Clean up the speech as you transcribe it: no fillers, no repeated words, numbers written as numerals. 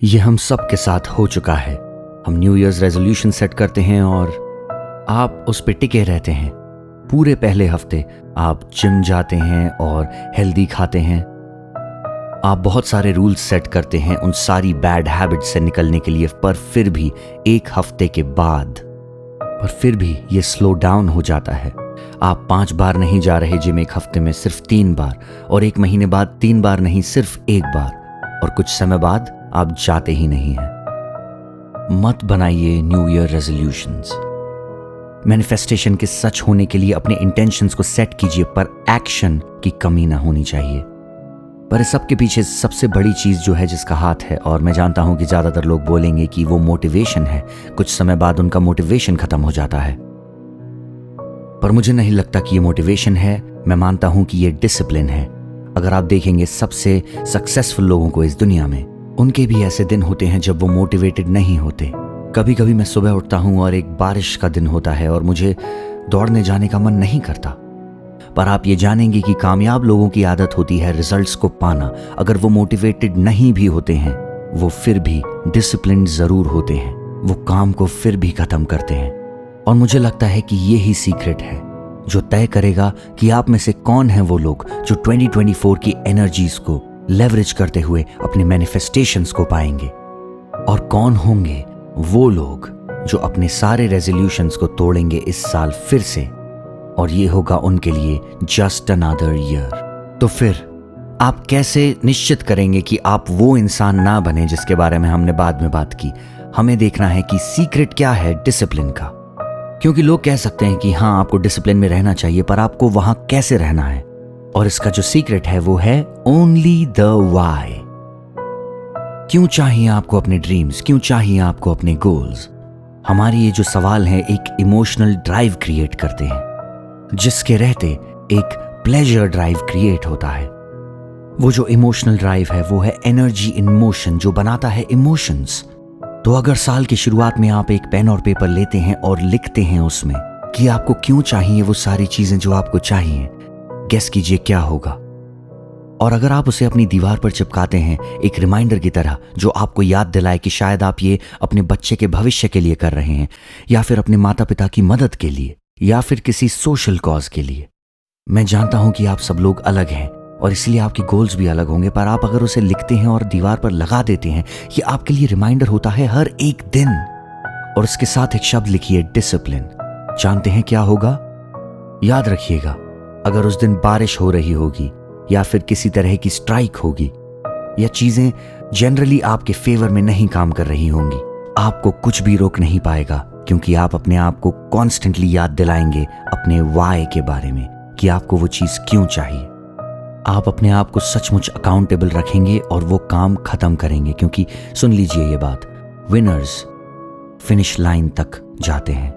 ये हम सब के साथ हो चुका है। हम न्यू ईयर्स रेजोल्यूशन सेट करते हैं और आप उस पे टिके रहते हैं। पूरे पहले हफ्ते आप जिम जाते हैं और हेल्दी खाते हैं। आप बहुत सारे रूल्स सेट करते हैं उन सारी बैड हैबिट्स से निकलने के लिए, पर फिर भी एक हफ्ते के बाद ये स्लो डाउन हो जाता है। आप 5 बार नहीं जा रहे जिम एक हफ्ते में, सिर्फ 3 बार, और 1 महीने बाद 3 बार नहीं, सिर्फ 1 बार, और कुछ समय बाद आप जाते ही नहीं हैं। मत बनाइए न्यू ईयर रेजोल्यूशंस। मैनिफेस्टेशन के सच होने के लिए अपने इंटेंशंस को सेट कीजिए, पर एक्शन की कमी ना होनी चाहिए। पर इस सब के पीछे सबसे बड़ी चीज जो है जिसका हाथ है, और मैं जानता हूं कि ज्यादातर लोग बोलेंगे कि वो मोटिवेशन है। कुछ समय बाद उनका मोटिवेशन खत्म हो जाता है, पर मुझे नहीं लगता कि ये मोटिवेशन है। मैं मानता हूं कि ये डिसिप्लिन है। अगर आप देखेंगे सबसे सक्सेसफुल लोगों को इस दुनिया में, उनके भी ऐसे दिन होते हैं जब वो मोटिवेटेड नहीं होते। कभी कभी मैं सुबह उठता हूं और एक बारिश का दिन होता है और मुझे दौड़ने जाने का मन नहीं करता, पर आप ये जानेंगे कि कामयाब लोगों की आदत होती है रिजल्ट्स को पाना। अगर वो मोटिवेटेड नहीं भी होते हैं, वो फिर भी डिसिप्लिन्ड जरूर होते हैं। वो काम को फिर भी खत्म करते हैं। और मुझे लगता है कि ये ही सीक्रेट है जो तय करेगा कि आप में से कौन है वो लोग जो 2024 की एनर्जीज को लेवरेज करते हुए अपने मैनिफेस्टेशंस को पाएंगे, और कौन होंगे वो लोग जो अपने सारे रेजोल्यूशंस को तोड़ेंगे इस साल फिर से, और ये होगा उनके लिए जस्ट अनदर ईयर। तो फिर आप कैसे निश्चित करेंगे कि आप वो इंसान ना बने जिसके बारे में हमने बाद में बात की? हमें देखना है कि सीक्रेट क्या है डिसिप्लिन का। क्योंकि लोग कह सकते हैं कि हाँ, आपको डिसिप्लिन में रहना चाहिए, पर आपको वहां कैसे रहना है? और इसका जो सीक्रेट है वो है ओनली द वाई। क्यों चाहिए आपको अपने ड्रीम्स? क्यों चाहिए आपको अपने गोल्स? हमारे ये जो सवाल हैं एक इमोशनल ड्राइव क्रिएट करते हैं, जिसके रहते एक प्लेजर ड्राइव क्रिएट होता है। वो जो इमोशनल ड्राइव है वो है एनर्जी इन मोशन, जो बनाता है इमोशंस। तो अगर साल की शुरुआत में आप एक पेन और पेपर लेते हैं और लिखते हैं उसमें कि आपको क्यों चाहिए वो सारी चीजें जो आपको चाहिए, गेस कीजिए क्या होगा। और अगर आप उसे अपनी दीवार पर चिपकाते हैं एक रिमाइंडर की तरह, जो आपको याद दिलाए कि शायद आप ये अपने बच्चे के भविष्य के लिए कर रहे हैं, या फिर अपने माता पिता की मदद के लिए, या फिर किसी सोशल कॉज के लिए। मैं जानता हूं कि आप सब लोग अलग हैं और इसलिए आपके गोल्स भी अलग होंगे, पर आप अगर उसे लिखते हैं और दीवार पर लगा देते हैं, ये आपके लिए रिमाइंडर होता है हर एक दिन। और इसके साथ एक शब्द लिखिए, डिसिप्लिन। जानते हैं क्या होगा? याद रखिएगा, अगर उस दिन बारिश हो रही होगी या फिर किसी तरह की स्ट्राइक होगी, या चीजें जनरली आपके फेवर में नहीं काम कर रही होंगी, आपको कुछ भी रोक नहीं पाएगा, क्योंकि आप अपने आप को कॉन्स्टेंटली याद दिलाएंगे अपने वाई के बारे में कि आपको वो चीज क्यों चाहिए। आप अपने आप को सचमुच अकाउंटेबल रखेंगे और वो काम खत्म करेंगे, क्योंकि सुन लीजिए ये बात, विनर्स फिनिश लाइन तक जाते हैं।